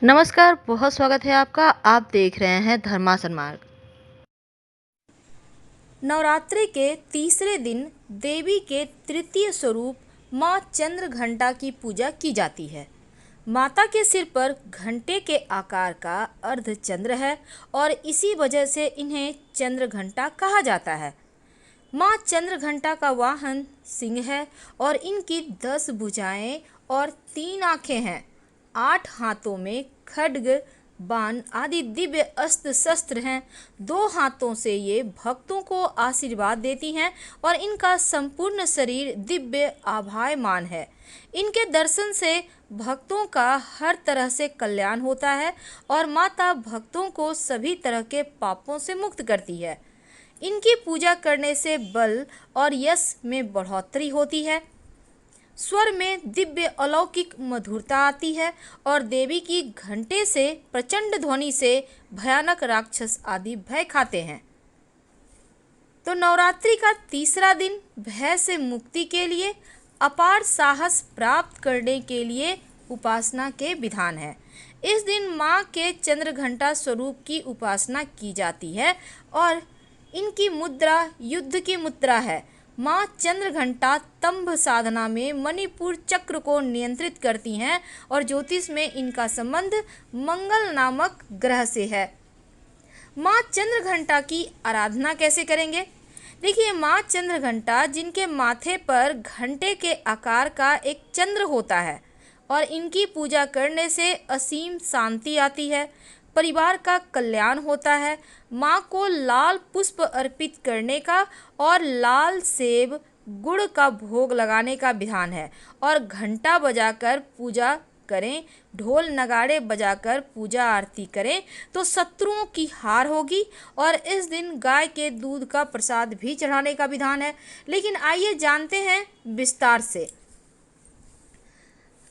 नमस्कार, बहुत स्वागत है आपका। आप देख रहे हैं धर्मासन मार्ग। नवरात्रि के तीसरे दिन देवी के तृतीय स्वरूप माँ चंद्रघंटा की पूजा की जाती है। माता के सिर पर घंटे के आकार का अर्धचंद्र है और इसी वजह से इन्हें चंद्रघंटा कहा जाता है। माँ चंद्रघंटा का वाहन सिंह है और इनकी 10 भुजाएं और 3 आंखें हैं। 8 हाथों में खड्ग, बाण आदि दिव्य अस्त्र शस्त्र हैं। 2 हाथों से ये भक्तों को आशीर्वाद देती हैं और इनका संपूर्ण शरीर दिव्य आभायमान है। इनके दर्शन से भक्तों का हर तरह से कल्याण होता है और माता भक्तों को सभी तरह के पापों से मुक्त करती है। इनकी पूजा करने से बल और यश में बढ़ोतरी होती है। स्वर में दिव्य अलौकिक मधुरता आती है और देवी की घंटे से प्रचंड ध्वनि से भयानक राक्षस आदि भय खाते हैं। तो नवरात्रि का तीसरा दिन भय से मुक्ति के लिए, अपार साहस प्राप्त करने के लिए उपासना के विधान है। इस दिन माँ के चंद्रघंटा स्वरूप की उपासना की जाती है और इनकी मुद्रा युद्ध की मुद्रा है। माँ चंद्रघंटा तंभ साधना में मणिपुर चक्र को नियंत्रित करती हैं और ज्योतिष में इनका संबंध मंगल नामक ग्रह से है। माँ चंद्रघंटा की आराधना कैसे करेंगे? देखिए, माँ चंद्रघंटा जिनके माथे पर घंटे के आकार का एक चंद्र होता है और इनकी पूजा करने से असीम शांति आती है, परिवार का कल्याण होता है। माँ को लाल पुष्प अर्पित करने का और लाल सेब गुड़ का भोग लगाने का विधान है और घंटा बजाकर पूजा करें, ढोल नगाड़े बजाकर पूजा आरती करें तो शत्रुओं की हार होगी। और इस दिन गाय के दूध का प्रसाद भी चढ़ाने का विधान है। लेकिन आइए जानते हैं विस्तार से।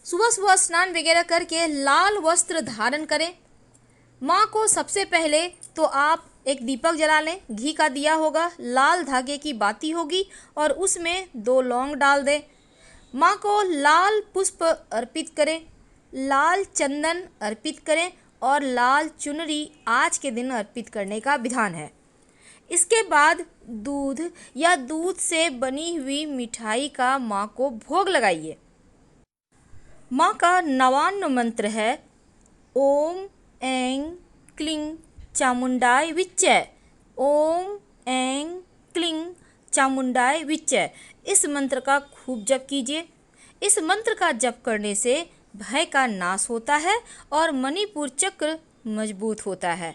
सुबह सुबह स्नान वगैरह करके लाल वस्त्र धारण करें। माँ को सबसे पहले तो आप एक दीपक जला लें, घी का दिया होगा, लाल धागे की बाती होगी और उसमें 2 लौंग डाल दें। माँ को लाल पुष्प अर्पित करें, लाल चंदन अर्पित करें और लाल चुनरी आज के दिन अर्पित करने का विधान है। इसके बाद दूध या दूध से बनी हुई मिठाई का माँ को भोग लगाइए। माँ का नवान्न मंत्र है ओम ऐं क्लीं चामुंडाय विच्चे। ओम ऐं क्लीं चामुंडाय विच्चे। इस मंत्र का खूब जप कीजिए। इस मंत्र का जप करने से भय का नाश होता है और मणिपुर चक्र मजबूत होता है।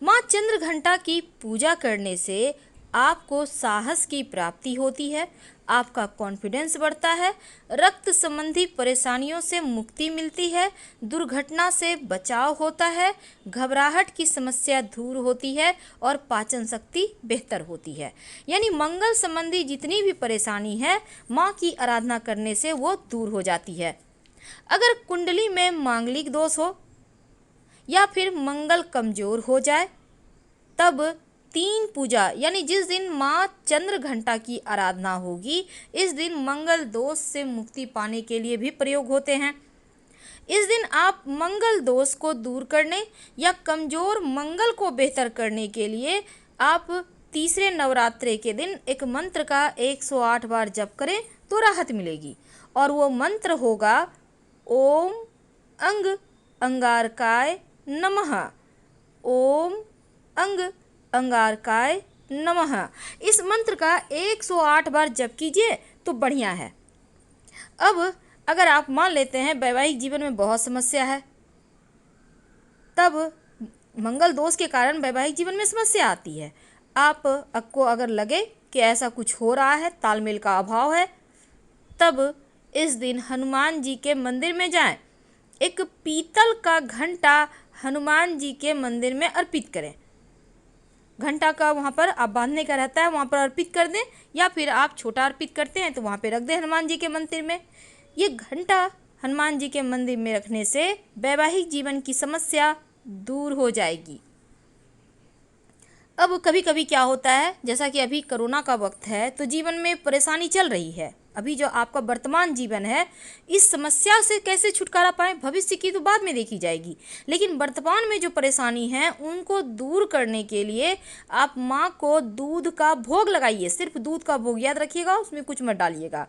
माँ चंद्रघंटा की पूजा करने से आपको साहस की प्राप्ति होती है, आपका कॉन्फिडेंस बढ़ता है, रक्त संबंधी परेशानियों से मुक्ति मिलती है, दुर्घटना से बचाव होता है, घबराहट की समस्या दूर होती है और पाचन शक्ति बेहतर होती है। यानी मंगल संबंधी जितनी भी परेशानी है, माँ की आराधना करने से वो दूर हो जाती है। अगर कुंडली में मांगलिक दोष हो या फिर मंगल कमजोर हो जाए, तब 3 पूजा यानी जिस दिन माँ चंद्रघंटा की आराधना होगी, इस दिन मंगल दोष से मुक्ति पाने के लिए भी प्रयोग होते हैं। इस दिन आप मंगल दोष को दूर करने या कमजोर मंगल को बेहतर करने के लिए आप तीसरे नवरात्रे के दिन एक मंत्र का 108 बार जप करें तो राहत मिलेगी। और वो मंत्र होगा ओम अंग अंगारकाय नमः। ओम अंग अंगारकाय नमः। इस मंत्र का 108 बार जप कीजिए तो बढ़िया है। अब अगर आप मान लेते हैं वैवाहिक जीवन में बहुत समस्या है, तब मंगल दोष के कारण वैवाहिक जीवन में समस्या आती है। आपको अगर लगे कि ऐसा कुछ हो रहा है, तालमेल का अभाव है, तब इस दिन हनुमान जी के मंदिर में जाएं। एक पीतल का घंटा हनुमान जी के मंदिर में अर्पित करें। घंटा का वहाँ पर आप बांधने का रहता है, वहाँ पर अर्पित कर दें, या फिर आप छोटा अर्पित करते हैं तो वहाँ पे रख दें हनुमान जी के मंदिर में। ये घंटा हनुमान जी के मंदिर में रखने से वैवाहिक जीवन की समस्या दूर हो जाएगी। अब कभी कभी क्या होता है, जैसा कि अभी कोरोना का वक्त है तो जीवन में परेशानी चल रही है, अभी जो आपका वर्तमान जीवन है, इस समस्या से कैसे छुटकारा पाएं, भविष्य की तो बाद में देखी जाएगी, लेकिन वर्तमान में जो परेशानी है उनको दूर करने के लिए आप माँ को दूध का भोग लगाइए। सिर्फ दूध का भोग, याद रखिएगा, उसमें कुछ मत डालिएगा।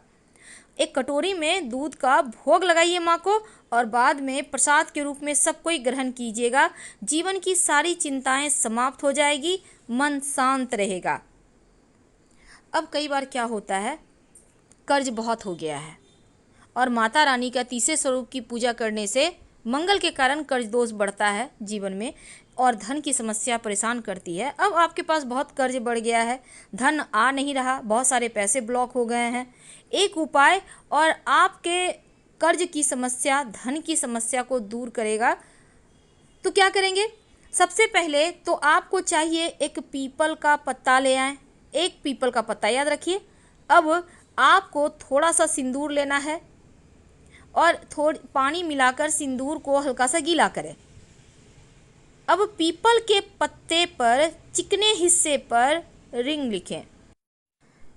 एक कटोरी में दूध का भोग लगाइए माँ को, और बाद में प्रसाद के रूप में सब कोई ग्रहण कीजिएगा। जीवन की सारी चिंताएं समाप्त हो जाएगी, मन शांत रहेगा। अब कई बार क्या होता है, कर्ज बहुत हो गया है और माता रानी का तीसरे स्वरूप की पूजा करने से मंगल के कारण कर्ज दोष बढ़ता है जीवन में, और धन की समस्या परेशान करती है। अब आपके पास बहुत कर्ज बढ़ गया है, धन आ नहीं रहा, बहुत सारे पैसे ब्लॉक हो गए हैं। एक उपाय और आपके कर्ज की समस्या, धन की समस्या को दूर करेगा। तो क्या करेंगे? सबसे पहले तो आपको चाहिए एक पीपल का पत्ता ले आएं। एक पीपल का पत्ता, याद रखिए। अब आपको थोड़ा सा सिंदूर लेना है और थोड़ी पानी मिलाकर सिंदूर को हल्का सा गीला करें। अब पीपल के पत्ते पर चिकने हिस्से पर रिंग लिखें।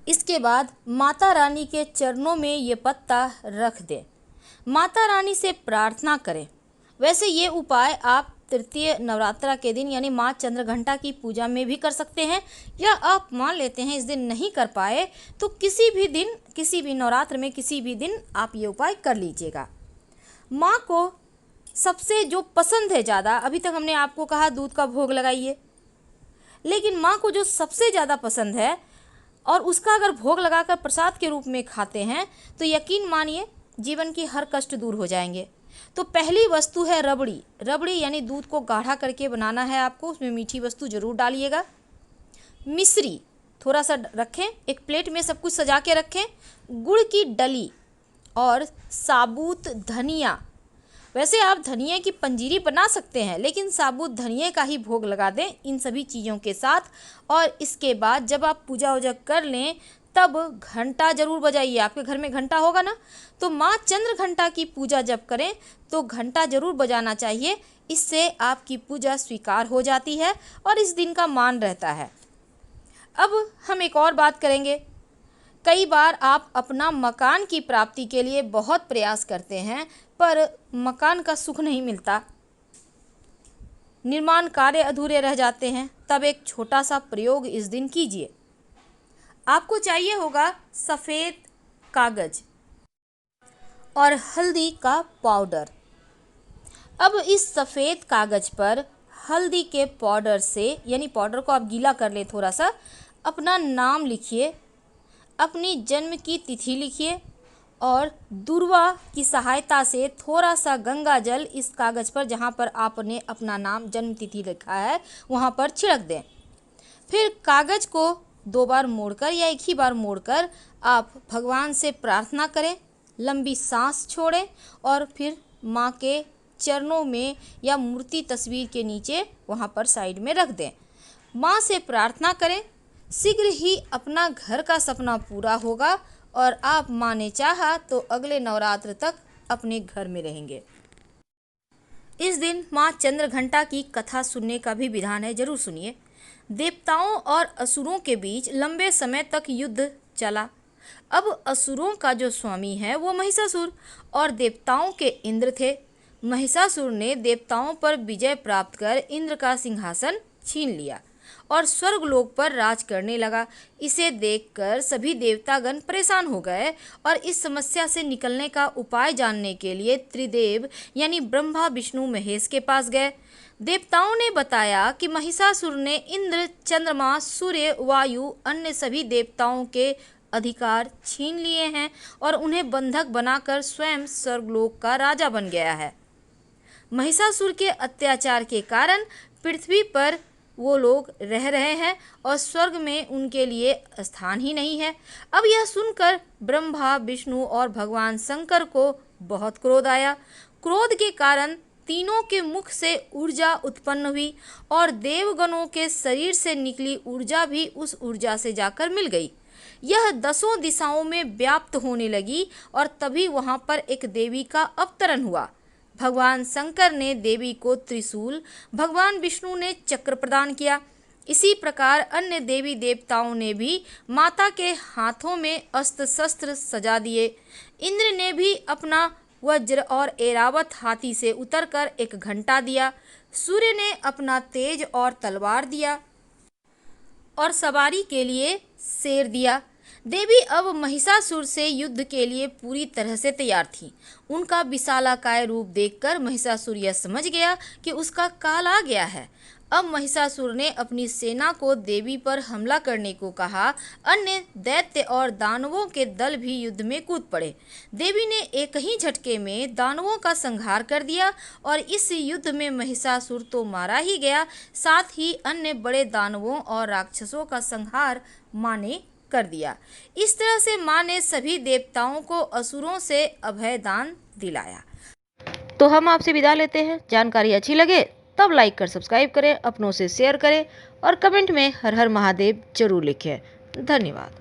इसके बाद माता रानी के चरणों में ये पत्ता रख दें। माता रानी से प्रार्थना करें। वैसे ये उपाय आप तृतीय नवरात्रा के दिन यानी माँ चंद्रघंटा की पूजा में भी कर सकते हैं, या आप मान लेते हैं इस दिन नहीं कर पाए तो किसी भी दिन, किसी भी नवरात्र में किसी भी दिन आप ये उपाय कर लीजिएगा। माँ को सबसे जो पसंद है ज़्यादा, अभी तक हमने आपको कहा दूध का भोग लगाइए, लेकिन माँ को जो सबसे ज़्यादा पसंद है और उसका अगर भोग लगाकर प्रसाद के रूप में खाते हैं तो यकीन मानिए जीवन की हर कष्ट दूर हो जाएंगे। तो पहली वस्तु है रबड़ी। रबड़ी यानी दूध को गाढ़ा करके बनाना है आपको, उसमें मीठी वस्तु जरूर डालिएगा। मिश्री थोड़ा सा रखें, एक प्लेट में सब कुछ सजा के रखें। गुड़ की डली और साबुत धनिया, वैसे आप धनिया की पंजीरी बना सकते हैं, लेकिन साबुत धनिया का ही भोग लगा दें इन सभी चीज़ों के साथ। और इसके बाद जब आप पूजा वूजा कर लें तब घंटा जरूर बजाइए। आपके घर में घंटा होगा ना, तो माँ चंद्रघंटा की पूजा जब करें तो घंटा जरूर बजाना चाहिए। इससे आपकी पूजा स्वीकार हो जाती है और इस दिन का मान रहता है। अब हम एक और बात करेंगे। कई बार आप अपना मकान की प्राप्ति के लिए बहुत प्रयास करते हैं पर मकान का सुख नहीं मिलता, निर्माण कार्य अधूरे रह जाते हैं। तब एक छोटा सा प्रयोग इस दिन कीजिए। आपको चाहिए होगा सफ़ेद कागज और हल्दी का पाउडर। अब इस सफ़ेद कागज पर हल्दी के पाउडर से, यानी पाउडर को आप गीला कर लें थोड़ा सा, अपना नाम लिखिए, अपनी जन्म की तिथि लिखिए और दूर्वा की सहायता से थोड़ा सा गंगा जल इस कागज़ पर, जहाँ पर आपने अपना नाम जन्म तिथि लिखा है, वहाँ पर छिड़क दें। फिर कागज़ को 2 बार मोड़कर या एक ही बार मोड़कर आप भगवान से प्रार्थना करें, लंबी सांस छोड़ें और फिर माँ के चरणों में या मूर्ति तस्वीर के नीचे वहाँ पर साइड में रख दें। माँ से प्रार्थना करें, शीघ्र ही अपना घर का सपना पूरा होगा और आप माँ ने चाहा तो अगले नवरात्र तक अपने घर में रहेंगे। इस दिन माँ चंद्रघंटा की कथा सुनने का भी विधान है, जरूर सुनिए। देवताओं और असुरों के बीच लंबे समय तक युद्ध चला। अब असुरों का जो स्वामी है वो महिषासुर और देवताओं के इंद्र थे। महिषासुर ने देवताओं पर विजय प्राप्त कर इंद्र का सिंहासन छीन लिया और स्वर्गलोक पर राज करने लगा। इसे देखकर सभी देवतागण परेशान हो गए और इस समस्या से निकलने का उपाय जानने के लिए त्रिदेव यानी ब्रह्मा, विष्णु, महेश के पास गए। देवताओं ने बताया कि महिषासुर ने इंद्र, चंद्रमा, सूर्य, वायु, अन्य सभी देवताओं के अधिकार छीन लिए हैं और उन्हें बंधक बनाकर स्वयं स्वर्गलोक का राजा बन गया है। महिषासुर के अत्याचार के कारण पृथ्वी पर वो लोग रह रहे हैं और स्वर्ग में उनके लिए स्थान ही नहीं है। अब यह सुनकर ब्रह्मा, विष्णु और भगवान शंकर को बहुत क्रोध आया। क्रोध के कारण तीनों के मुख से ऊर्जा उत्पन्न हुई और देवगणों के शरीर से निकली ऊर्जा भी उस ऊर्जा से जाकर मिल गई। यह 10 दिशाओं में व्याप्त होने लगी और तभी वहां पर एक देवी का अवतरण हुआ। भगवान शंकर ने देवी को त्रिशूल, भगवान विष्णु ने चक्र प्रदान किया। इसी प्रकार अन्य देवी देवताओं ने भी माता के हाथों में अस्त्र शस्त्र सजा दिए। इंद्र ने भी अपना वज्र और ऐरावत हाथी से उतरकर एक घंटा दिया। सूर्य ने अपना तेज और तलवार दिया और सवारी के लिए शेर दिया। देवी अब महिषासुर से युद्ध के लिए पूरी तरह से तैयार थी। उनका विशालाकाय रूप देखकर महिषासुर यह समझ गया कि उसका काल आ गया है। अब महिषासुर ने अपनी सेना को देवी पर हमला करने को कहा। अन्य दैत्य और दानवों के दल भी युद्ध में कूद पड़े। देवी ने एक ही झटके में दानवों का संहार कर दिया और इस युद्ध में महिषासुर तो मारा ही गया, साथ ही अन्य बड़े दानवों और राक्षसों का संहार माँ ने कर दिया। इस तरह से माँ ने सभी देवताओं को असुरों से अभय दान दिलाया। तो हम आपसे विदा लेते हैं। जानकारी अच्छी लगे तब लाइक कर सब्सक्राइब करें, अपनों से शेयर करें और कमेंट में हर हर महादेव जरूर लिखें। धन्यवाद।